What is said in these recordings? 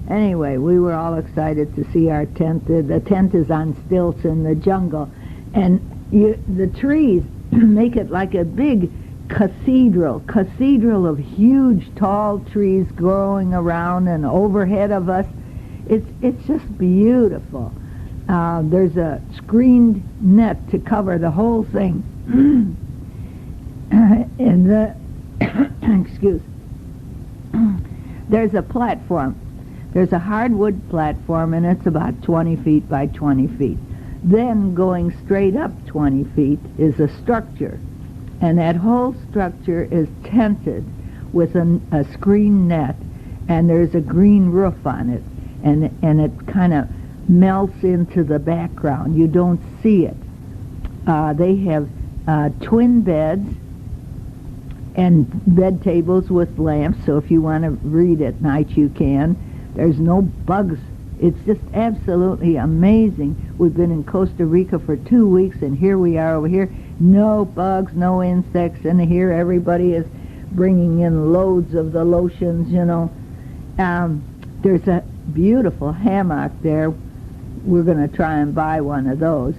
Anyway, we were all excited to see our tent. The tent is on stilts in the jungle, and the trees make it like a big cathedral of huge tall trees growing around and overhead of us. It's just beautiful. There's a screened net to cover the whole thing. And excuse. There's a platform. There's a hardwood platform, and it's about 20 feet by 20 feet. Then going straight up 20 feet is a structure, and that whole structure is tented with a screen net, and there's a green roof on it, and it kind of melts into the background. You don't see it. They have twin beds and bed tables with lamps, so if you want to read at night you can. There's no bugs. It's just absolutely amazing. We've been in Costa Rica for 2 weeks, and here we are over here. No bugs, no insects, and here everybody is bringing in loads of the lotions, you know. There's a beautiful hammock there. We're going to try and buy one of those.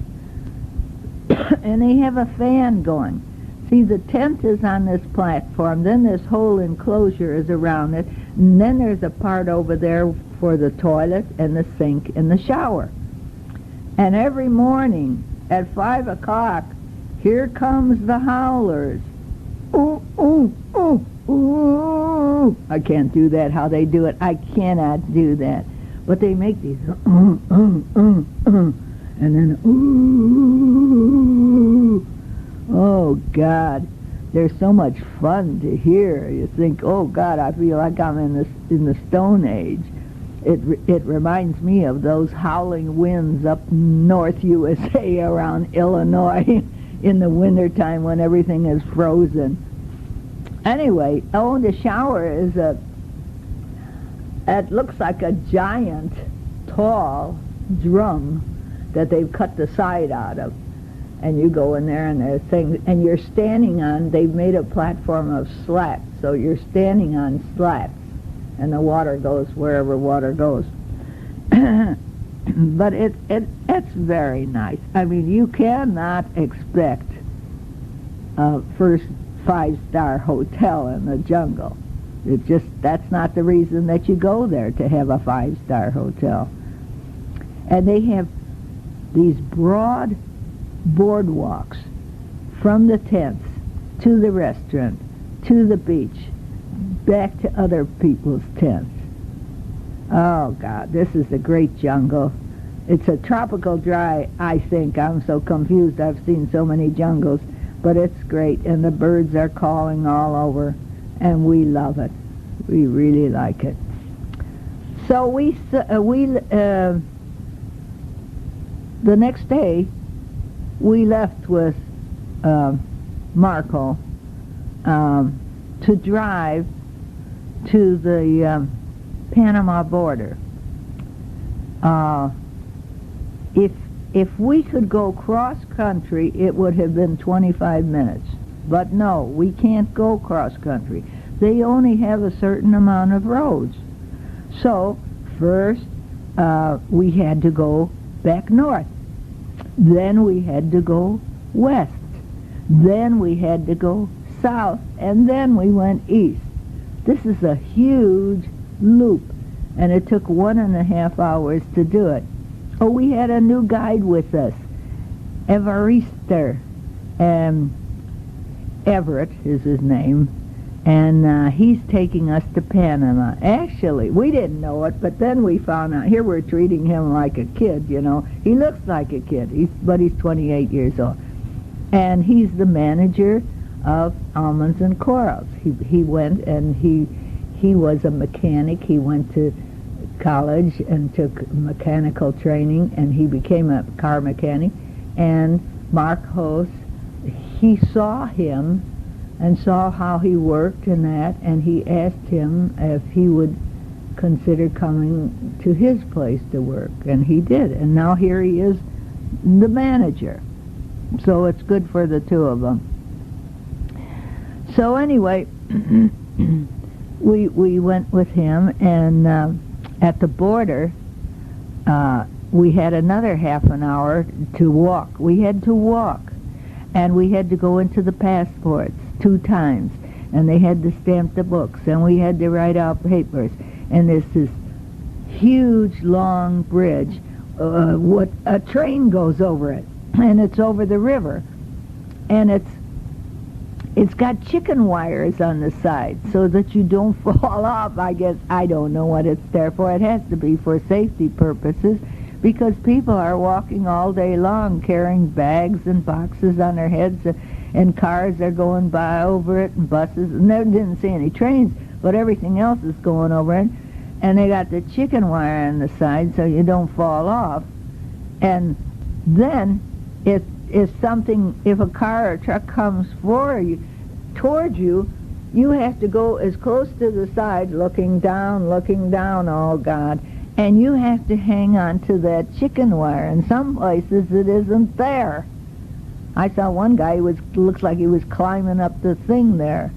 And they have a fan going. See, the tent is on this platform, then this whole enclosure is around it, and then there's a part over there for the toilet and the sink and the shower. And every morning at 5 o'clock, here comes the howlers. Ooh, ooh, ooh, ooh. I can't do that, how they do it. I cannot do that. But they make these, and then, ooh. Oh, God, they're so much fun to hear. You think, oh, God, I feel like I'm in the Stone Age. It reminds me of those howling winds up north USA around Illinois in the wintertime when everything is frozen. Anyway, the shower is it looks like a giant, tall drum that they've cut the side out of. And you go in there, and there's things, and you're standing on, they've made a platform of slats, so you're standing on slats, and the water goes wherever water goes. But it's very nice. I mean, you cannot expect a first 5-star hotel in the jungle. That's not the reason that you go there, to have a 5-star hotel. And they have these broad boardwalks from the tents to the restaurant, to the beach, back to other people's tents. Oh, God, this is a great jungle. It's a tropical dry, I think. I'm so confused. I've seen so many jungles, but it's great, and the birds are calling all over, and we love it. We really like it. So the next day, we left with Marco to drive to the Panama border. If we could go cross country, it would have been 25 minutes. But no, we can't go cross country. They only have a certain amount of roads. So first we had to go back north. Then we had to go west. Then we had to go south. And then we went east. This is a huge loop, and it took 1.5 hours to do it. Oh, we had a new guide with us, Evarister. Everett is his name, and he's taking us to Panama. Actually, we didn't know it, but then we found out. Here we're treating him like a kid, you know. He looks like a kid, but he's 28 years old. And he's the manager of Almonds and Corals. He went, and he was a mechanic. He went to college and took mechanical training, and he became a car mechanic. And Mark Host, he saw him and saw how he worked and that, and he asked him if he would consider coming to his place to work, and he did. And now here he is, the manager. So it's good for the two of them. So anyway, we went with him, and at the border, we had another half an hour to walk. We had to walk, and we had to go into the passports 2 times, and they had to stamp the books, and we had to write out papers. And there's this huge, long bridge. What a train goes over it, and it's over the river, and it's got chicken wires on the side so that you don't fall off. I guess I don't know what it's there for. It has to be for safety purposes, because people are walking all day long carrying bags and boxes on their heads, and cars are going by over it, and buses. Never didn't see any trains, but everything else is going over it. And they got the chicken wire on the side so you don't fall off. And then if a car or truck comes toward you, you have to go as close to the side, looking down, oh God, and you have to hang on to that chicken wire. In some places it isn't there. I saw one guy looks like he was climbing up the thing there.